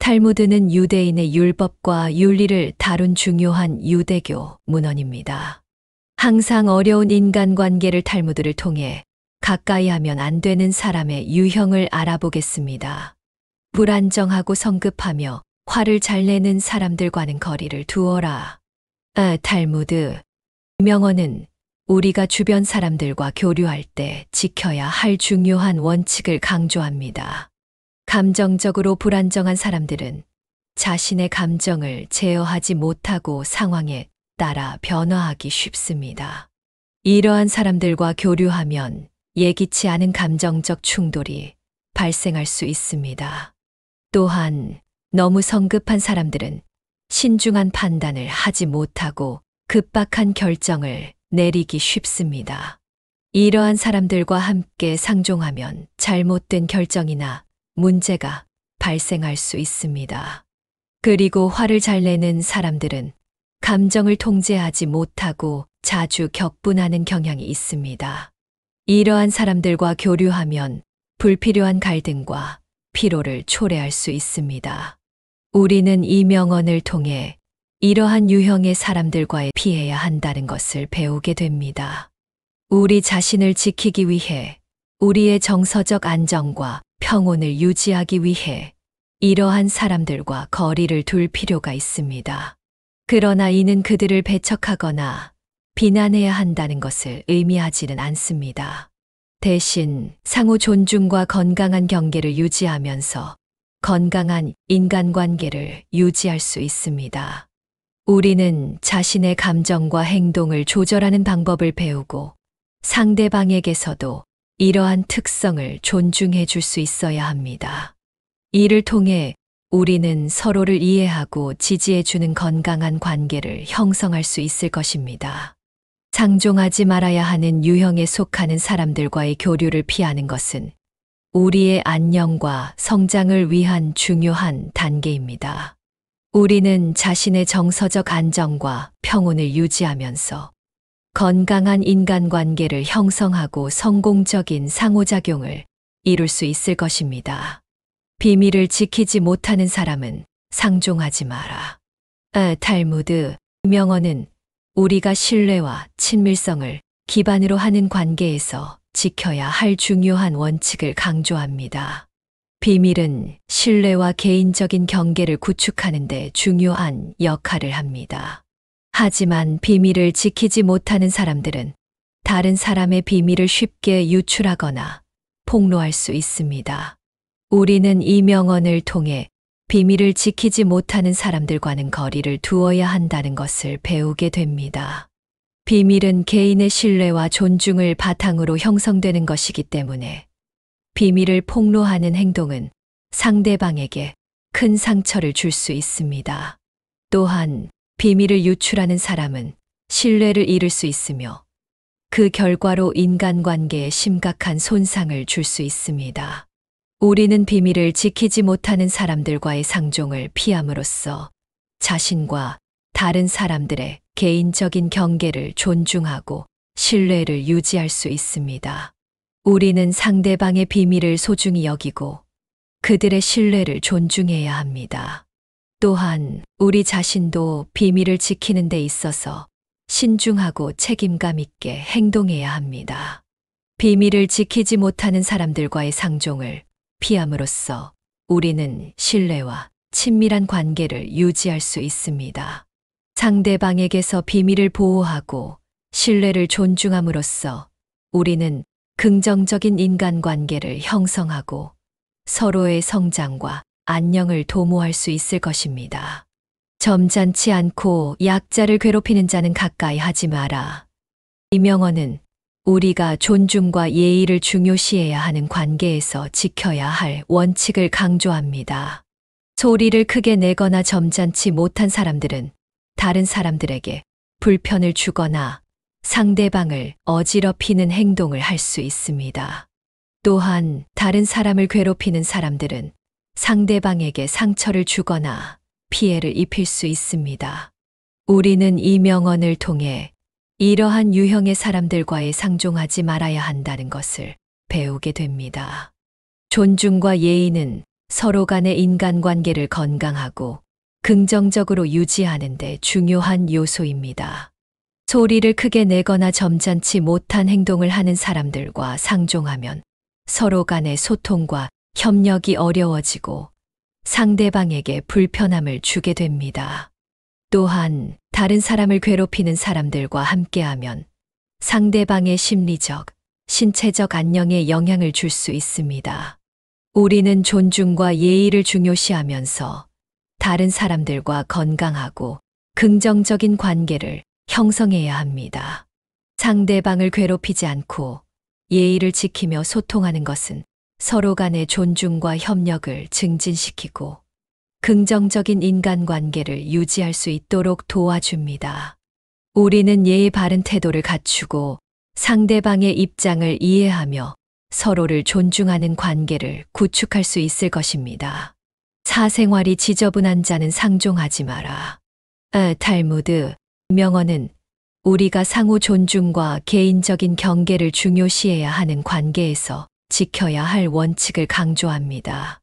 탈무드는 유대인의 율법과 윤리를 다룬 중요한 유대교 문헌입니다. 항상 어려운 인간관계를 탈무드를 통해 가까이 하면 안 되는 사람의 유형을 알아보겠습니다. 불안정하고 성급하며 화를 잘 내는 사람들과는 거리를 두어라. 탈무드 명언은 우리가 주변 사람들과 교류할 때 지켜야 할 중요한 원칙을 강조합니다. 감정적으로 불안정한 사람들은 자신의 감정을 제어하지 못하고 상황에 따라 변화하기 쉽습니다. 이러한 사람들과 교류하면 예기치 않은 감정적 충돌이 발생할 수 있습니다. 또한 너무 성급한 사람들은 신중한 판단을 하지 못하고 급박한 결정을 내리기 쉽습니다. 이러한 사람들과 함께 상종하면 잘못된 결정이나 문제가 발생할 수 있습니다. 그리고 화를 잘 내는 사람들은 감정을 통제하지 못하고 자주 격분하는 경향이 있습니다. 이러한 사람들과 교류하면 불필요한 갈등과 피로를 초래할 수 있습니다. 우리는 이 명언을 통해 이러한 유형의 사람들과의 피해야 한다는 것을 배우게 됩니다. 우리 자신을 지키기 위해 우리의 정서적 안정과 평온을 유지하기 위해 이러한 사람들과 거리를 둘 필요가 있습니다. 그러나 이는 그들을 배척하거나 비난해야 한다는 것을 의미하지는 않습니다. 대신 상호 존중과 건강한 경계를 유지하면서 건강한 인간관계를 유지할 수 있습니다. 우리는 자신의 감정과 행동을 조절하는 방법을 배우고 상대방에게서도 이러한 특성을 존중해 줄 수 있어야 합니다. 이를 통해 우리는 서로를 이해하고 지지해 주는 건강한 관계를 형성할 수 있을 것입니다. 상종하지 말아야 하는 유형에 속하는 사람들과의 교류를 피하는 것은 우리의 안녕과 성장을 위한 중요한 단계입니다. 우리는 자신의 정서적 안정과 평온을 유지하면서 건강한 인간관계를 형성하고 성공적인 상호작용을 이룰 수 있을 것입니다. 비밀을 지키지 못하는 사람은 상종하지 마라. 탈무드 명언은 우리가 신뢰와 친밀성을 기반으로 하는 관계에서 지켜야 할 중요한 원칙을 강조합니다. 비밀은 신뢰와 개인적인 경계를 구축하는 데 중요한 역할을 합니다. 하지만 비밀을 지키지 못하는 사람들은 다른 사람의 비밀을 쉽게 유출하거나 폭로할 수 있습니다. 우리는 이 명언을 통해 비밀을 지키지 못하는 사람들과는 거리를 두어야 한다는 것을 배우게 됩니다. 비밀은 개인의 신뢰와 존중을 바탕으로 형성되는 것이기 때문에 비밀을 폭로하는 행동은 상대방에게 큰 상처를 줄 수 있습니다. 또한 비밀을 유출하는 사람은 신뢰를 잃을 수 있으며 그 결과로 인간관계에 심각한 손상을 줄 수 있습니다. 우리는 비밀을 지키지 못하는 사람들과의 상종을 피함으로써 자신과 다른 사람들의 개인적인 경계를 존중하고 신뢰를 유지할 수 있습니다. 우리는 상대방의 비밀을 소중히 여기고 그들의 신뢰를 존중해야 합니다. 또한 우리 자신도 비밀을 지키는 데 있어서 신중하고 책임감 있게 행동해야 합니다. 비밀을 지키지 못하는 사람들과의 상종을 피함으로써 우리는 신뢰와 친밀한 관계를 유지할 수 있습니다. 상대방에게서 비밀을 보호하고 신뢰를 존중함으로써 우리는 긍정적인 인간관계를 형성하고 서로의 성장과 안녕을 도모할 수 있을 것입니다. 점잖지 않고 약자를 괴롭히는 자는 가까이 하지 마라. 이 명언은 우리가 존중과 예의를 중요시해야 하는 관계에서 지켜야 할 원칙을 강조합니다. 소리를 크게 내거나 점잖지 못한 사람들은 다른 사람들에게 불편을 주거나 상대방을 어지럽히는 행동을 할 수 있습니다. 또한 다른 사람을 괴롭히는 사람들은 상대방에게 상처를 주거나 피해를 입힐 수 있습니다. 우리는 이 명언을 통해 이러한 유형의 사람들과의 상종하지 말아야 한다는 것을 배우게 됩니다. 존중과 예의는 서로 간의 인간관계를 건강하고 긍정적으로 유지하는 데 중요한 요소입니다. 소리를 크게 내거나 점잖지 못한 행동을 하는 사람들과 상종하면 서로 간의 소통과 협력이 어려워지고 상대방에게 불편함을 주게 됩니다. 또한 다른 사람을 괴롭히는 사람들과 함께하면 상대방의 심리적, 신체적 안녕에 영향을 줄 수 있습니다. 우리는 존중과 예의를 중요시하면서 다른 사람들과 건강하고 긍정적인 관계를 형성해야 합니다. 상대방을 괴롭히지 않고 예의를 지키며 소통하는 것은 서로 간의 존중과 협력을 증진시키고 긍정적인 인간관계를 유지할 수 있도록 도와줍니다. 우리는 예의 바른 태도를 갖추고 상대방의 입장을 이해하며 서로를 존중하는 관계를 구축할 수 있을 것입니다. 사생활이 지저분한 자는 상종하지 마라. 탈무드, 명언은 우리가 상호 존중과 개인적인 경계를 중요시해야 하는 관계에서 지켜야 할 원칙을 강조합니다.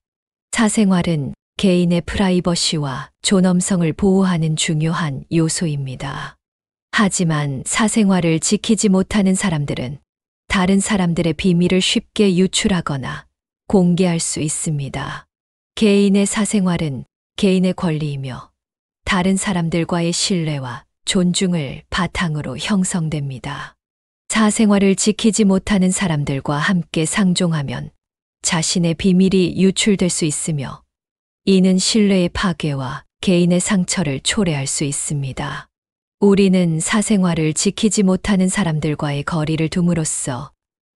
사생활은 개인의 프라이버시와 존엄성을 보호하는 중요한 요소입니다. 하지만 사생활을 지키지 못하는 사람들은 다른 사람들의 비밀을 쉽게 유출하거나 공개할 수 있습니다. 개인의 사생활은 개인의 권리이며 다른 사람들과의 신뢰와 존중을 바탕으로 형성됩니다. 사생활을 지키지 못하는 사람들과 함께 상종하면 자신의 비밀이 유출될 수 있으며 이는 신뢰의 파괴와 개인의 상처를 초래할 수 있습니다. 우리는 사생활을 지키지 못하는 사람들과의 거리를 둠으로써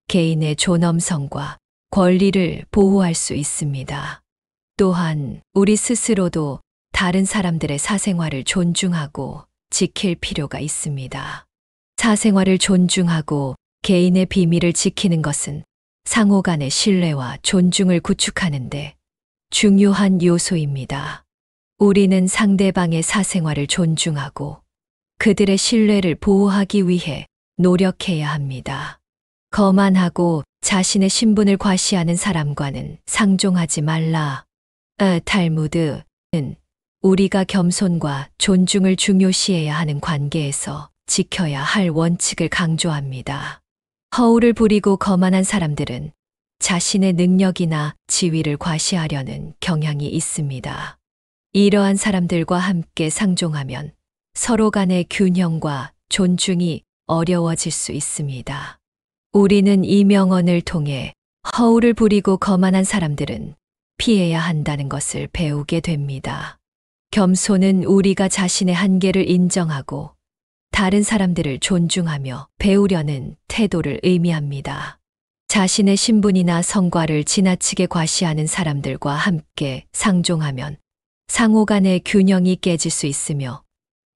개인의 존엄성과 권리를 보호할 수 있습니다. 또한 우리 스스로도 다른 사람들의 사생활을 존중하고 지킬 필요가 있습니다. 사생활을 존중하고 개인의 비밀을 지키는 것은 상호 간의 신뢰와 존중을 구축하는데 중요한 요소입니다. 우리는 상대방의 사생활을 존중하고 그들의 신뢰를 보호하기 위해 노력해야 합니다. 거만하고 자신의 신분을 과시하는 사람과는 상종하지 말라. 탈무드는 우리가 겸손과 존중을 중요시해야 하는 관계에서 지켜야 할 원칙을 강조합니다. 허울을 부리고 거만한 사람들은 자신의 능력이나 지위를 과시하려는 경향이 있습니다. 이러한 사람들과 함께 상종하면 서로 간의 균형과 존중이 어려워질 수 있습니다. 우리는 이 명언을 통해 허울을 부리고 거만한 사람들은 피해야 한다는 것을 배우게 됩니다. 겸손은 우리가 자신의 한계를 인정하고 다른 사람들을 존중하며 배우려는 태도를 의미합니다. 자신의 신분이나 성과를 지나치게 과시하는 사람들과 함께 상종하면 상호 간의 균형이 깨질 수 있으며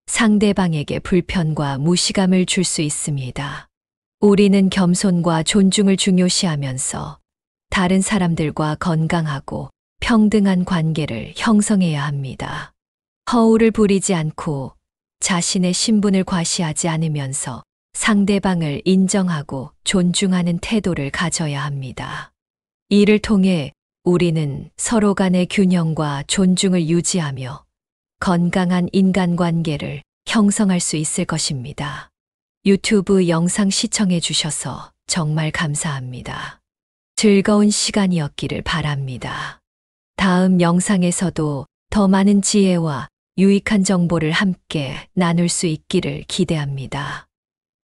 상대방에게 불편과 무시감을 줄 수 있습니다. 우리는 겸손과 존중을 중요시하면서 다른 사람들과 건강하고 평등한 관계를 형성해야 합니다. 허울을 부리지 않고 자신의 신분을 과시하지 않으면서 상대방을 인정하고 존중하는 태도를 가져야 합니다. 이를 통해 우리는 서로 간의 균형과 존중을 유지하며 건강한 인간관계를 형성할 수 있을 것입니다. 유튜브 영상 시청해 주셔서 정말 감사합니다. 즐거운 시간이었기를 바랍니다. 다음 영상에서도 더 많은 지혜와 유익한 정보를 함께 나눌 수 있기를 기대합니다.